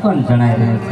સુકન જણાઈ રહ્યો છે।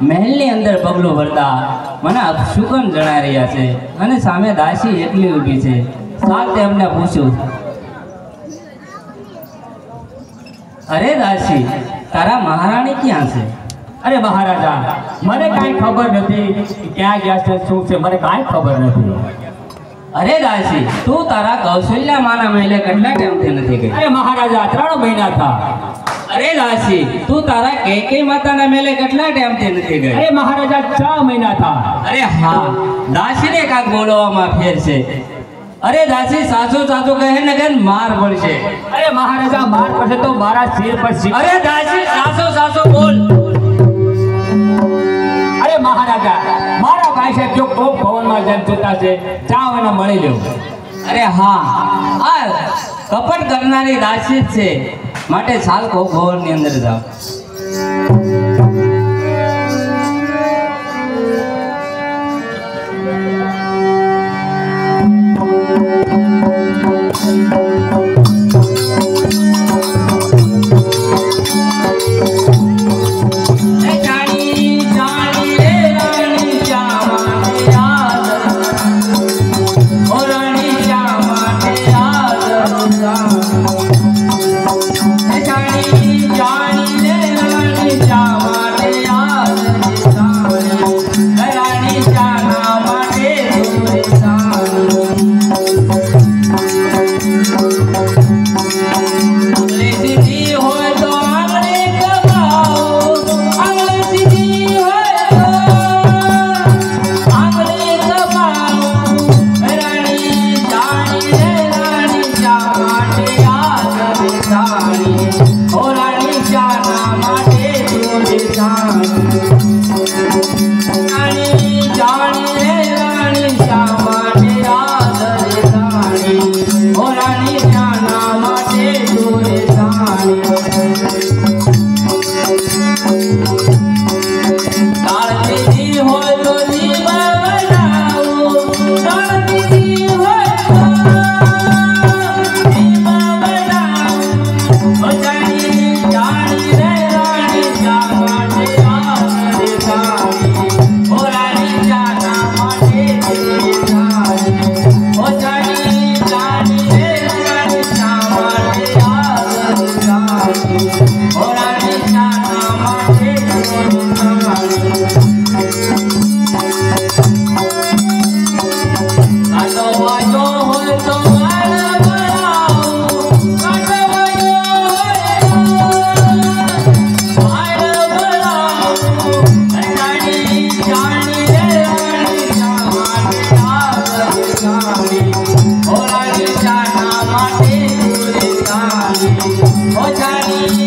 महलनी अंदर बगलो भरता मने अपशुकन जणाई रह्या छे अने सामे दासी एकली ऊभी छे। साथे हमने पूछ्यु, अरे दासी तारा महाराणी क्या छे? अरे महाराजा मने काई खबर नथी क्या गया छे शुं छे मने काई खबर नथी। अरे दासी तू तारा कौशल्या माना महले કેટલા ટાઈમથી નથી ગઈ? अरे महाराजा 3 महीना था। अरे दासी तू तारा कैकेयी माता ना मेले કેટલા ટાઈમથી નથી ગઈ? अरे महाराजा 6 महीना था। अरे हाँ दासी ने काक बोलवामां फेर छे। अरे दासी सासू सासू कहे ने के मार पड़शे। अरे महाराजा मार पड़शे तो मारा सिर पर सिर। अरे दासी सासू सासू बोल। अरे महाराजा मारा भाई साहब जो कोप भवन में जन जोता छे चाव एने मळी ल्यो। अरे हाँ आ कपट करनारी दासी छे माटे साल को भवन ની અંદર જાવ। ओ जानी